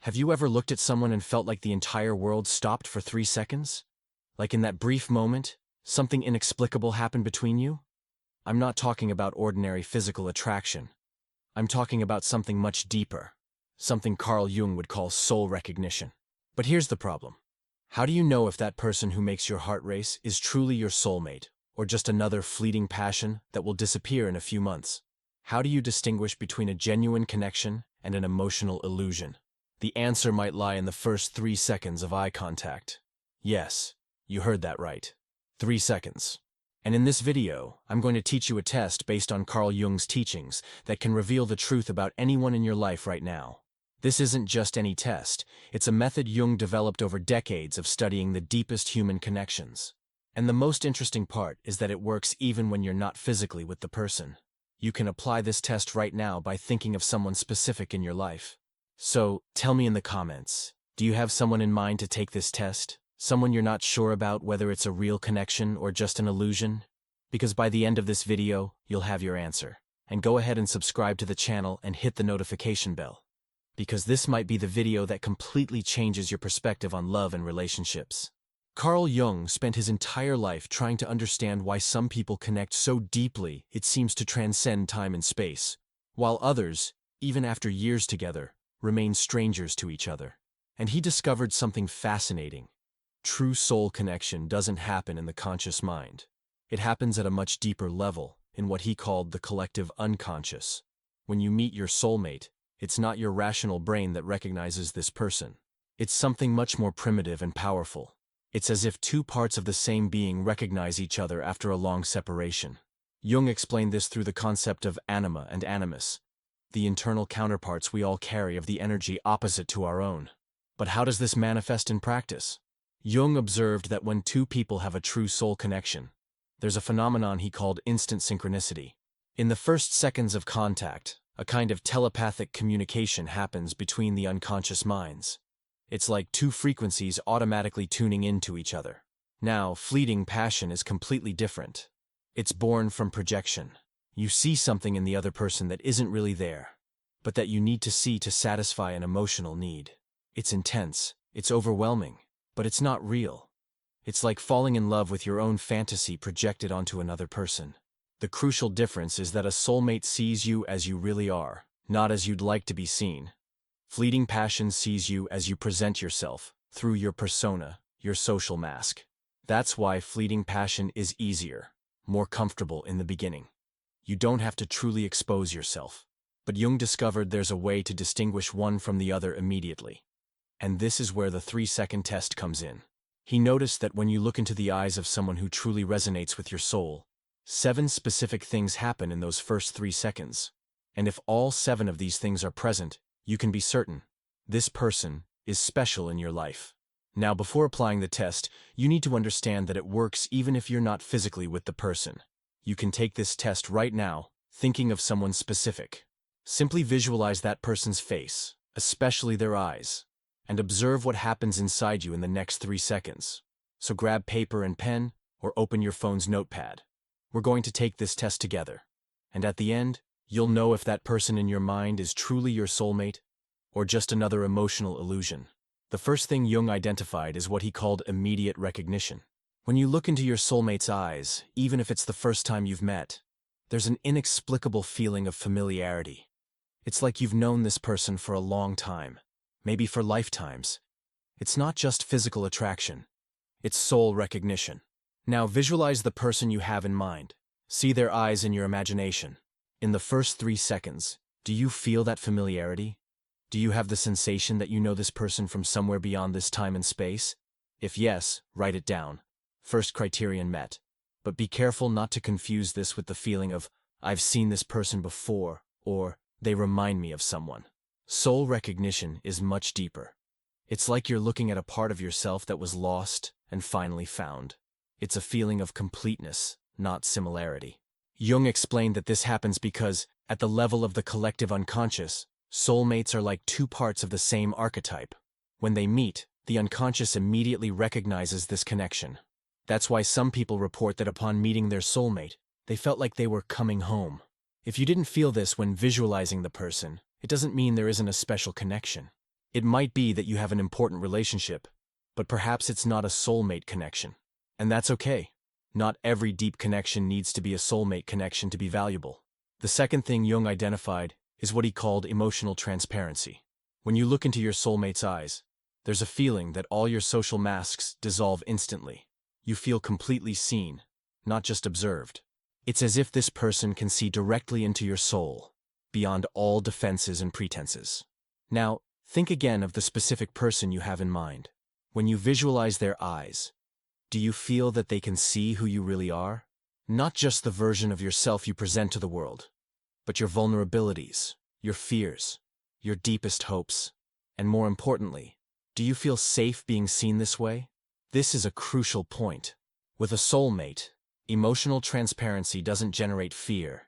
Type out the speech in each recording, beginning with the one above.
Have you ever looked at someone and felt like the entire world stopped for 3 seconds? Like in that brief moment, something inexplicable happened between you? I'm not talking about ordinary physical attraction. I'm talking about something much deeper. Something Carl Jung would call soul recognition. But here's the problem. How do you know if that person who makes your heart race is truly your soulmate, or just another fleeting passion that will disappear in a few months? How do you distinguish between a genuine connection and an emotional illusion? The answer might lie in the first 3 seconds of eye contact. Yes, you heard that right. 3 seconds. And in this video, I'm going to teach you a test based on Carl Jung's teachings that can reveal the truth about anyone in your life right now. This isn't just any test, it's a method Jung developed over decades of studying the deepest human connections. And the most interesting part is that it works even when you're not physically with the person. You can apply this test right now by thinking of someone specific in your life. So, tell me in the comments, do you have someone in mind to take this test? Someone you're not sure about whether it's a real connection or just an illusion? Because by the end of this video, you'll have your answer. And go ahead and subscribe to the channel and hit the notification bell. Because this might be the video that completely changes your perspective on love and relationships. Carl Jung spent his entire life trying to understand why some people connect so deeply it seems to transcend time and space, while others, even after years together, remain strangers to each other. And he discovered something fascinating. True soul connection doesn't happen in the conscious mind. It happens at a much deeper level, in what he called the collective unconscious. When you meet your soulmate, it's not your rational brain that recognizes this person. It's something much more primitive and powerful. It's as if two parts of the same being recognize each other after a long separation. Jung explained this through the concept of anima and animus, the internal counterparts we all carry of the energy opposite to our own. But how does this manifest in practice? Jung observed that when two people have a true soul connection, there's a phenomenon he called instant synchronicity. In the first seconds of contact, a kind of telepathic communication happens between the unconscious minds. It's like two frequencies automatically tuning into each other. Now, fleeting passion is completely different. It's born from projection. You see something in the other person that isn't really there, but that you need to see to satisfy an emotional need. It's intense, it's overwhelming, but it's not real. It's like falling in love with your own fantasy projected onto another person. The crucial difference is that a soulmate sees you as you really are, not as you'd like to be seen. Fleeting passion sees you as you present yourself, through your persona, your social mask. That's why fleeting passion is easier, more comfortable in the beginning. You don't have to truly expose yourself. But Jung discovered there's a way to distinguish one from the other immediately. And this is where the 3-second test comes in. He noticed that when you look into the eyes of someone who truly resonates with your soul, 7 specific things happen in those first 3 seconds. And if all 7 of these things are present, you can be certain this person is special in your life. Now, before applying the test, you need to understand that it works even if you're not physically with the person. You can take this test right now, thinking of someone specific. Simply visualize that person's face, especially their eyes, and observe what happens inside you in the next 3 seconds. So grab paper and pen, or open your phone's notepad. We're going to take this test together. And at the end, you'll know if that person in your mind is truly your soulmate, or just another emotional illusion. The first thing Jung identified is what he called immediate recognition. When you look into your soulmate's eyes, even if it's the first time you've met, there's an inexplicable feeling of familiarity. It's like you've known this person for a long time, maybe for lifetimes. It's not just physical attraction, it's soul recognition. Now visualize the person you have in mind. See their eyes in your imagination. In the first 3 seconds, do you feel that familiarity? Do you have the sensation that you know this person from somewhere beyond this time and space? If yes, write it down. First criterion met. But be careful not to confuse this with the feeling of, I've seen this person before, or they remind me of someone. Soul recognition is much deeper. It's like you're looking at a part of yourself that was lost and finally found. It's a feeling of completeness, not similarity. Jung explained that this happens because, at the level of the collective unconscious, soulmates are like 2 parts of the same archetype. When they meet, the unconscious immediately recognizes this connection. That's why some people report that upon meeting their soulmate, they felt like they were coming home. If you didn't feel this when visualizing the person, it doesn't mean there isn't a special connection. It might be that you have an important relationship, but perhaps it's not a soulmate connection. And that's okay. Not every deep connection needs to be a soulmate connection to be valuable. The second thing Jung identified is what he called emotional transparency. When you look into your soulmate's eyes, there's a feeling that all your social masks dissolve instantly. You feel completely seen, not just observed. It's as if this person can see directly into your soul, beyond all defenses and pretenses. Now, think again of the specific person you have in mind. When you visualize their eyes, do you feel that they can see who you really are? Not just the version of yourself you present to the world, but your vulnerabilities, your fears, your deepest hopes. And more importantly, do you feel safe being seen this way? This is a crucial point. With a soulmate, emotional transparency doesn't generate fear.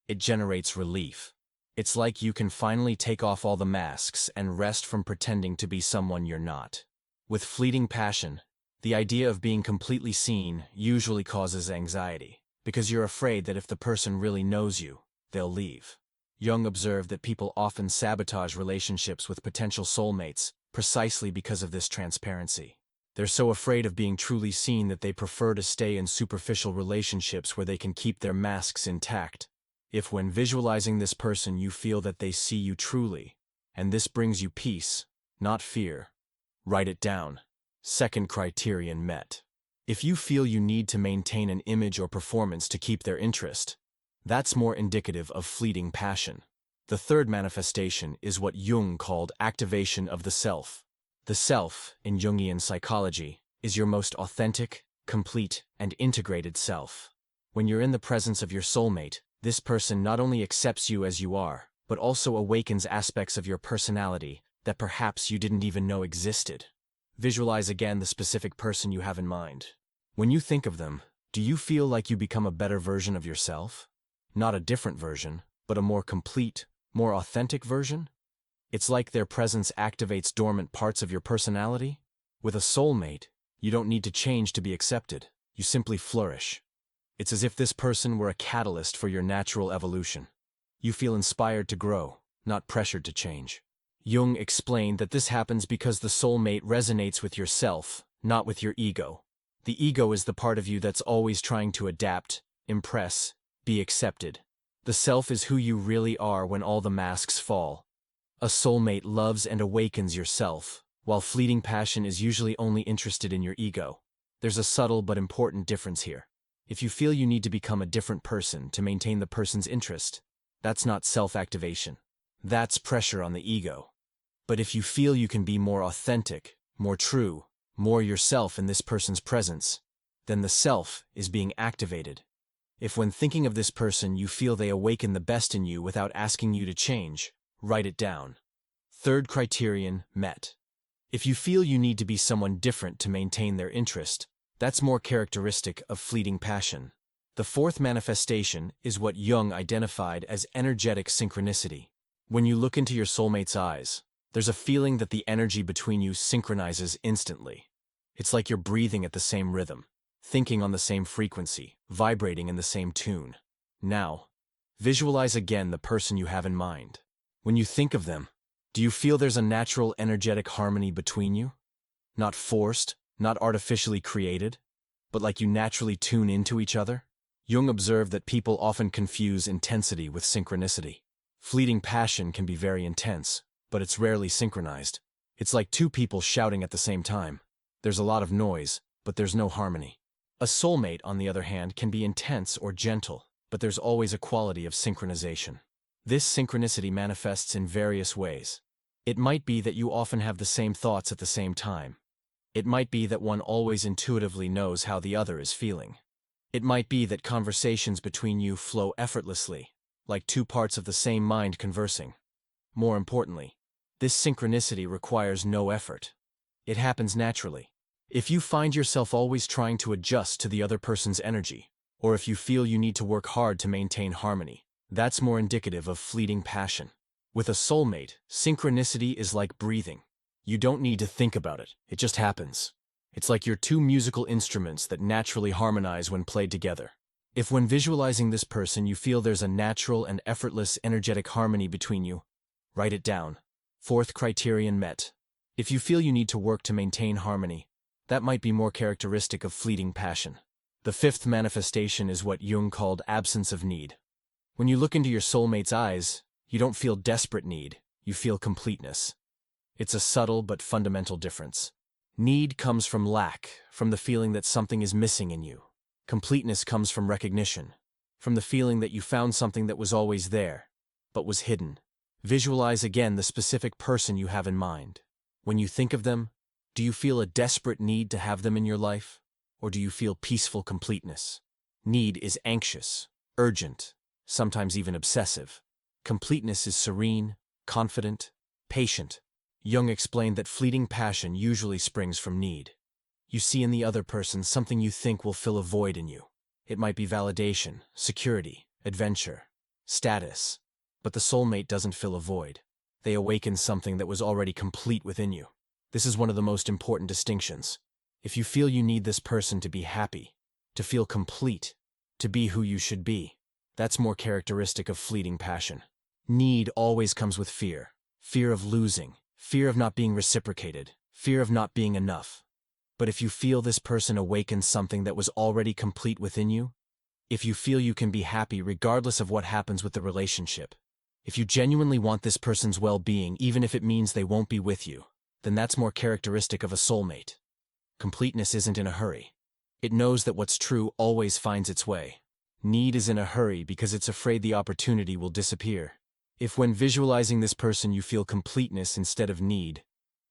It generates relief. It's like you can finally take off all the masks and rest from pretending to be someone you're not. With fleeting passion, the idea of being completely seen usually causes anxiety, because you're afraid that if the person really knows you, they'll leave. Jung observed that people often sabotage relationships with potential soulmates precisely because of this transparency. They're so afraid of being truly seen that they prefer to stay in superficial relationships where they can keep their masks intact. If when visualizing this person you feel that they see you truly, and this brings you peace, not fear, write it down. Second criterion met. If you feel you need to maintain an image or performance to keep their interest, that's more indicative of fleeting passion. The third manifestation is what Jung called activation of the self. The self, in Jungian psychology, is your most authentic, complete, and integrated self. When you're in the presence of your soulmate, this person not only accepts you as you are, but also awakens aspects of your personality that perhaps you didn't even know existed. Visualize again the specific person you have in mind. When you think of them, do you feel like you become a better version of yourself? Not a different version, but a more complete, more authentic version? It's like their presence activates dormant parts of your personality. With a soulmate, you don't need to change to be accepted. You simply flourish. It's as if this person were a catalyst for your natural evolution. You feel inspired to grow, not pressured to change. Jung explained that this happens because the soulmate resonates with yourself, not with your ego. The ego is the part of you that's always trying to adapt, impress, be accepted. The self is who you really are when all the masks fall. A soulmate loves and awakens yourself, while fleeting passion is usually only interested in your ego. There's a subtle but important difference here. If you feel you need to become a different person to maintain the person's interest, that's not self-activation. That's pressure on the ego. But if you feel you can be more authentic, more true, more yourself in this person's presence, then the self is being activated. If when thinking of this person you feel they awaken the best in you without asking you to change, write it down. Third criterion met. If you feel you need to be someone different to maintain their interest, that's more characteristic of fleeting passion. The fourth manifestation is what Jung identified as energetic synchronicity. When you look into your soulmate's eyes, there's a feeling that the energy between you synchronizes instantly. It's like you're breathing at the same rhythm, thinking on the same frequency, vibrating in the same tune. Now, visualize again the person you have in mind. When you think of them, do you feel there's a natural energetic harmony between you? Not forced, not artificially created, but like you naturally tune into each other? Jung observed that people often confuse intensity with synchronicity. Fleeting passion can be very intense, but it's rarely synchronized. It's like two people shouting at the same time. There's a lot of noise, but there's no harmony. A soulmate, on the other hand, can be intense or gentle, but there's always a quality of synchronization. This synchronicity manifests in various ways. It might be that you often have the same thoughts at the same time. It might be that one always intuitively knows how the other is feeling. It might be that conversations between you flow effortlessly, like two parts of the same mind conversing. More importantly, this synchronicity requires no effort. It happens naturally. If you find yourself always trying to adjust to the other person's energy, or if you feel you need to work hard to maintain harmony, that's more indicative of fleeting passion. With a soulmate, synchronicity is like breathing. You don't need to think about it, it just happens. It's like your two musical instruments that naturally harmonize when played together. If when visualizing this person you feel there's a natural and effortless energetic harmony between you, write it down. Fourth criterion met. If you feel you need to work to maintain harmony, that might be more characteristic of fleeting passion. The fifth manifestation is what Jung called absence of need. When you look into your soulmate's eyes, you don't feel desperate need, you feel completeness. It's a subtle but fundamental difference. Need comes from lack, from the feeling that something is missing in you. Completeness comes from recognition, from the feeling that you found something that was always there, but was hidden. Visualize again the specific person you have in mind. When you think of them, do you feel a desperate need to have them in your life, or do you feel peaceful completeness? Need is anxious, urgent, sometimes even obsessive. Completeness is serene, confident, patient. Jung explained that fleeting passion usually springs from need. You see in the other person something you think will fill a void in you. It might be validation, security, adventure, status. But the soulmate doesn't fill a void. They awaken something that was already complete within you. This is one of the most important distinctions. If you feel you need this person to be happy, to feel complete, to be who you should be, that's more characteristic of fleeting passion. Need always comes with fear. Fear of losing, fear of not being reciprocated, fear of not being enough. But if you feel this person awakens something that was already complete within you, if you feel you can be happy regardless of what happens with the relationship, if you genuinely want this person's well-being even if it means they won't be with you, then that's more characteristic of a soulmate. Completeness isn't in a hurry. It knows that what's true always finds its way. Need is in a hurry because it's afraid the opportunity will disappear. If when visualizing this person you feel completeness instead of need,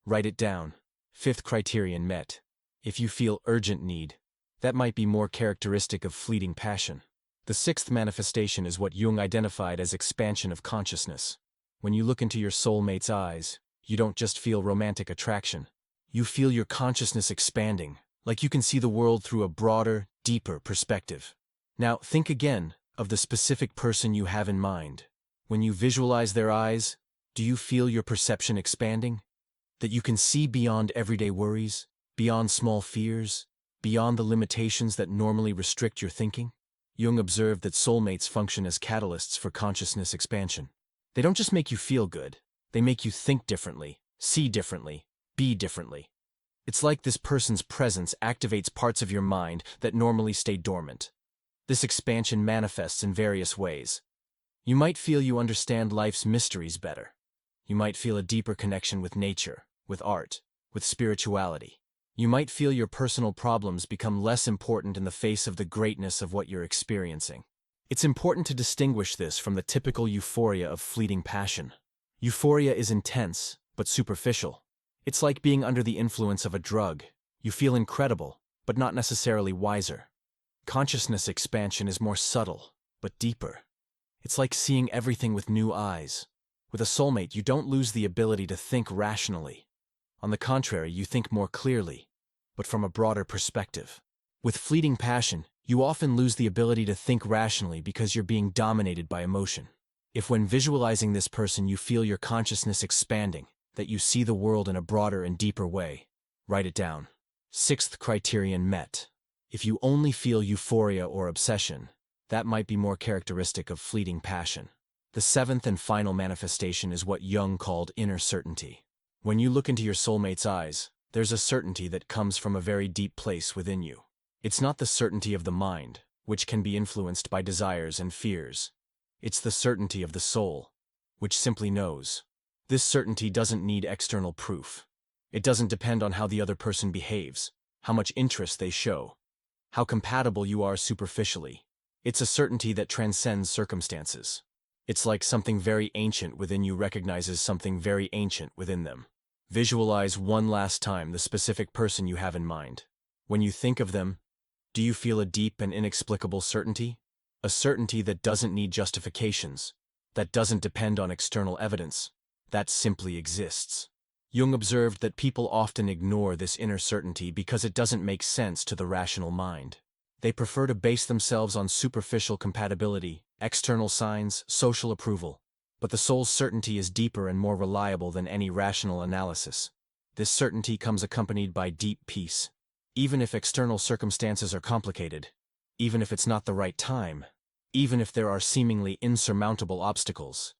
write it down. Fifth criterion met. If you feel urgent need, that might be more characteristic of fleeting passion. The sixth manifestation is what Jung identified as expansion of consciousness. When you look into your soulmate's eyes, you don't just feel romantic attraction. You feel your consciousness expanding, like you can see the world through a broader, deeper perspective. Now, think again of the specific person you have in mind. When you visualize their eyes, do you feel your perception expanding? That you can see beyond everyday worries, beyond small fears, beyond the limitations that normally restrict your thinking? Jung observed that soulmates function as catalysts for consciousness expansion. They don't just make you feel good, they make you think differently, see differently, be differently. It's like this person's presence activates parts of your mind that normally stay dormant. This expansion manifests in various ways. You might feel you understand life's mysteries better. You might feel a deeper connection with nature, with art, with spirituality. You might feel your personal problems become less important in the face of the greatness of what you're experiencing. It's important to distinguish this from the typical euphoria of fleeting passion. Euphoria is intense, but superficial. It's like being under the influence of a drug. You feel incredible, but not necessarily wiser. Consciousness expansion is more subtle, but deeper. It's like seeing everything with new eyes. With a soulmate, you don't lose the ability to think rationally. On the contrary, you think more clearly, but from a broader perspective. With fleeting passion, you often lose the ability to think rationally because you're being dominated by emotion. If when visualizing this person you feel your consciousness expanding, that you see the world in a broader and deeper way, write it down. Sixth criterion met. If you only feel euphoria or obsession, that might be more characteristic of fleeting passion. The seventh and final manifestation is what Jung called inner certainty. When you look into your soulmate's eyes, there's a certainty that comes from a very deep place within you. It's not the certainty of the mind, which can be influenced by desires and fears. It's the certainty of the soul, which simply knows. This certainty doesn't need external proof. It doesn't depend on how the other person behaves, how much interest they show, how compatible you are superficially. It's a certainty that transcends circumstances. It's like something very ancient within you recognizes something very ancient within them. Visualize one last time the specific person you have in mind. When you think of them, do you feel a deep and inexplicable certainty? A certainty that doesn't need justifications, that doesn't depend on external evidence, that simply exists. Jung observed that people often ignore this inner certainty because it doesn't make sense to the rational mind. They prefer to base themselves on superficial compatibility, external signs, social approval. But the soul's certainty is deeper and more reliable than any rational analysis. This certainty comes accompanied by deep peace. Even if external circumstances are complicated, even if it's not the right time, even if there are seemingly insurmountable obstacles,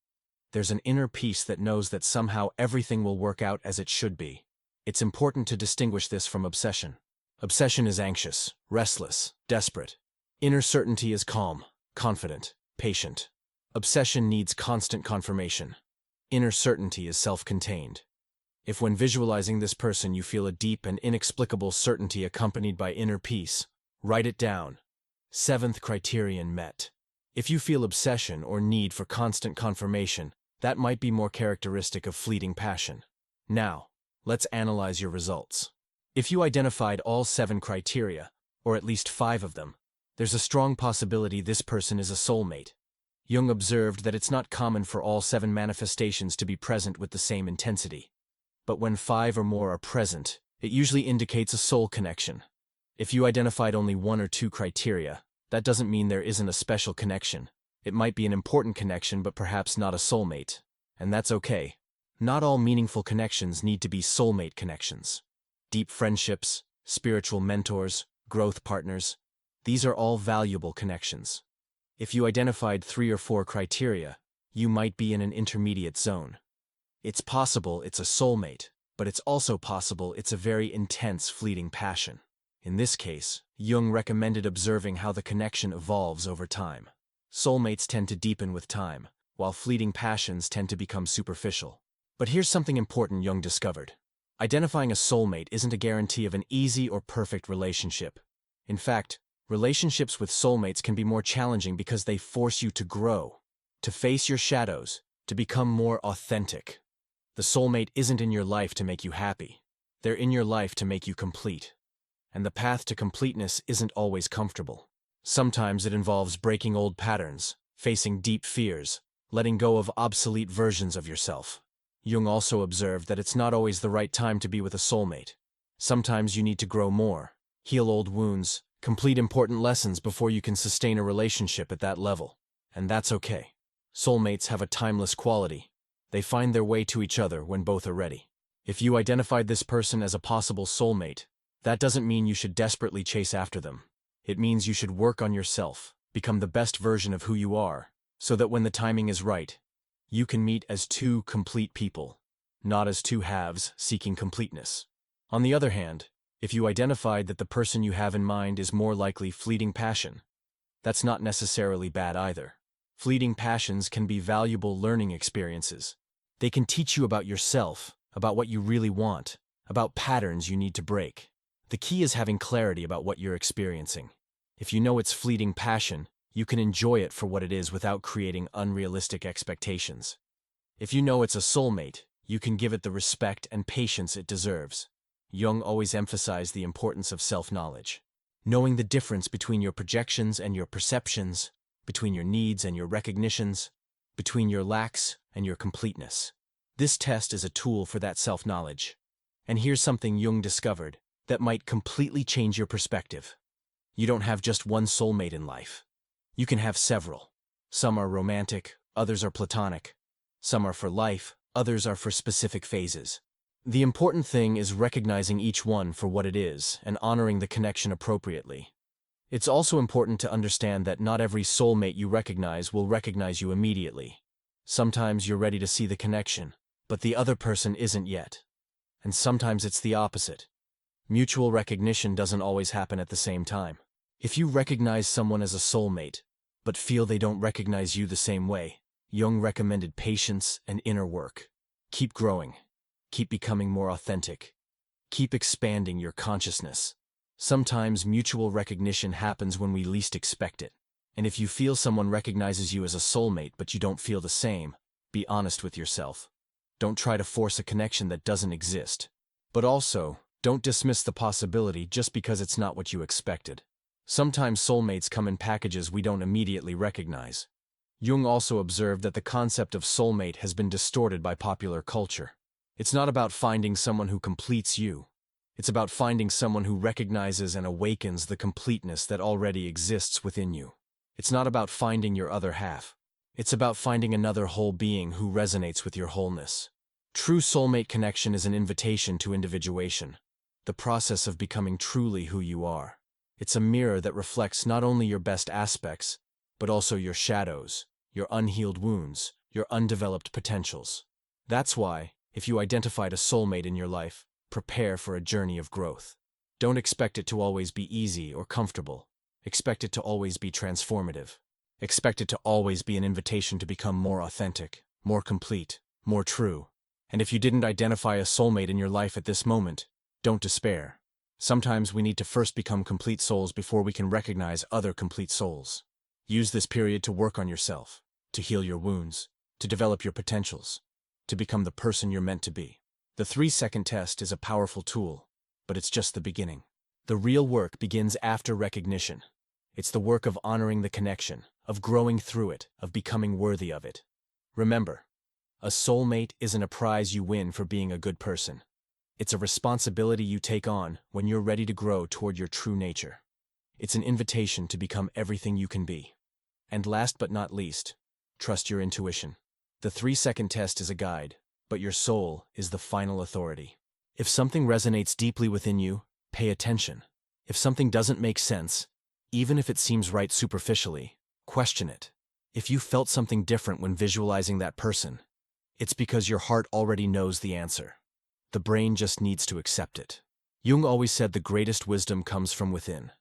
There's an inner peace that knows that somehow everything will work out as it should be. It's important to distinguish this from obsession. Obsession is anxious, restless, desperate. Inner certainty is calm, confident, patient. Obsession needs constant confirmation. Inner certainty is self-contained. If when visualizing this person you feel a deep and inexplicable certainty accompanied by inner peace, write it down. Seventh criterion met. If you feel obsession or need for constant confirmation, that might be more characteristic of fleeting passion. Now, let's analyze your results. If you identified all 7 criteria, or at least 5 of them, there's a strong possibility this person is a soulmate. Jung observed that it's not common for all 7 manifestations to be present with the same intensity. But when 5 or more are present, it usually indicates a soul connection. If you identified only 1 or 2 criteria, that doesn't mean there isn't a special connection. It might be an important connection but perhaps not a soulmate. And that's okay. Not all meaningful connections need to be soulmate connections. Deep friendships, spiritual mentors, growth partners, these are all valuable connections. If you identified 3 or 4 criteria, you might be in an intermediate zone. It's possible it's a soulmate, but it's also possible it's a very intense, fleeting passion. In this case, Jung recommended observing how the connection evolves over time. Soulmates tend to deepen with time, while fleeting passions tend to become superficial. But here's something important Jung discovered. Identifying a soulmate isn't a guarantee of an easy or perfect relationship. In fact, relationships with soulmates can be more challenging because they force you to grow, to face your shadows, to become more authentic. The soulmate isn't in your life to make you happy. They're in your life to make you complete. And the path to completeness isn't always comfortable. Sometimes it involves breaking old patterns, facing deep fears, letting go of obsolete versions of yourself. Jung also observed that it's not always the right time to be with a soulmate. Sometimes you need to grow more, heal old wounds, complete important lessons before you can sustain a relationship at that level. And that's okay. Soulmates have a timeless quality. They find their way to each other when both are ready. If you identified this person as a possible soulmate, that doesn't mean you should desperately chase after them. It means you should work on yourself, become the best version of who you are, so that when the timing is right, you can meet as 2 complete people, not as 2 halves seeking completeness. On the other hand, if you identified that the person you have in mind is more likely fleeting passion, that's not necessarily bad either. Fleeting passions can be valuable learning experiences. They can teach you about yourself, about what you really want, about patterns you need to break. The key is having clarity about what you're experiencing. If you know it's fleeting passion, you can enjoy it for what it is without creating unrealistic expectations. If you know it's a soulmate, you can give it the respect and patience it deserves. Jung always emphasized the importance of self-knowledge. Knowing the difference between your projections and your perceptions, between your needs and your recognitions, between your lacks and your completeness. This test is a tool for that self-knowledge. And here's something Jung discovered that might completely change your perspective. You don't have just one soulmate in life. You can have several. Some are romantic, others are platonic. Some are for life, others are for specific phases. The important thing is recognizing each one for what it is and honoring the connection appropriately. It's also important to understand that not every soulmate you recognize will recognize you immediately. Sometimes you're ready to see the connection, but the other person isn't yet. And sometimes it's the opposite. Mutual recognition doesn't always happen at the same time. If you recognize someone as a soulmate, but feel they don't recognize you the same way, Jung recommended patience and inner work. Keep growing. Keep becoming more authentic. Keep expanding your consciousness. Sometimes mutual recognition happens when we least expect it. And if you feel someone recognizes you as a soulmate but you don't feel the same, be honest with yourself. Don't try to force a connection that doesn't exist. But also, don't dismiss the possibility just because it's not what you expected. Sometimes soulmates come in packages we don't immediately recognize. Jung also observed that the concept of soulmate has been distorted by popular culture. It's not about finding someone who completes you. It's about finding someone who recognizes and awakens the completeness that already exists within you. It's not about finding your other half. It's about finding another whole being who resonates with your wholeness. True soulmate connection is an invitation to individuation, the process of becoming truly who you are. It's a mirror that reflects not only your best aspects, but also your shadows, your unhealed wounds, your undeveloped potentials. That's why, if you identified a soulmate in your life, prepare for a journey of growth. Don't expect it to always be easy or comfortable. Expect it to always be transformative. Expect it to always be an invitation to become more authentic, more complete, more true. And if you didn't identify a soulmate in your life at this moment, don't despair. Sometimes we need to first become complete souls before we can recognize other complete souls. Use this period to work on yourself, to heal your wounds, to develop your potentials, to become the person you're meant to be. The 3-second test is a powerful tool, but it's just the beginning. The real work begins after recognition. It's the work of honoring the connection, of growing through it, of becoming worthy of it. Remember, a soulmate isn't a prize you win for being a good person. It's a responsibility you take on when you're ready to grow toward your true nature. It's an invitation to become everything you can be. And last but not least, trust your intuition. The 3-second test is a guide, but your soul is the final authority. If something resonates deeply within you, pay attention. If something doesn't make sense, even if it seems right superficially, question it. If you felt something different when visualizing that person, it's because your heart already knows the answer. The brain just needs to accept it. Jung always said the greatest wisdom comes from within.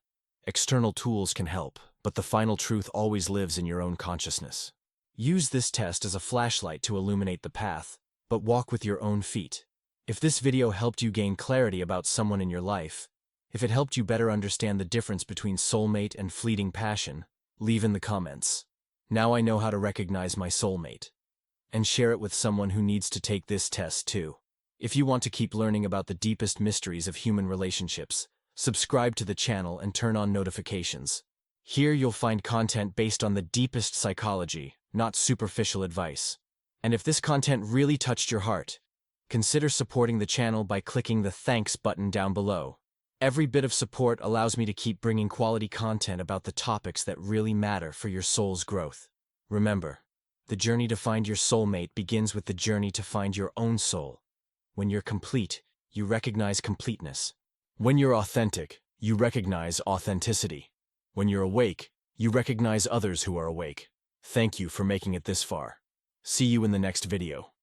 External tools can help, but the final truth always lives in your own consciousness. Use this test as a flashlight to illuminate the path, but walk with your own feet. If this video helped you gain clarity about someone in your life, if it helped you better understand the difference between soulmate and fleeting passion, leave in the comments. Now I know how to recognize my soulmate. And share it with someone who needs to take this test too. If you want to keep learning about the deepest mysteries of human relationships, subscribe to the channel and turn on notifications. Here you'll find content based on the deepest psychology, not superficial advice. And if this content really touched your heart, consider supporting the channel by clicking the thanks button down below. Every bit of support allows me to keep bringing quality content about the topics that really matter for your soul's growth. Remember, the journey to find your soulmate begins with the journey to find your own soul. When you're complete, you recognize completeness. When you're authentic, you recognize authenticity. When you're awake, you recognize others who are awake. Thank you for making it this far. See you in the next video.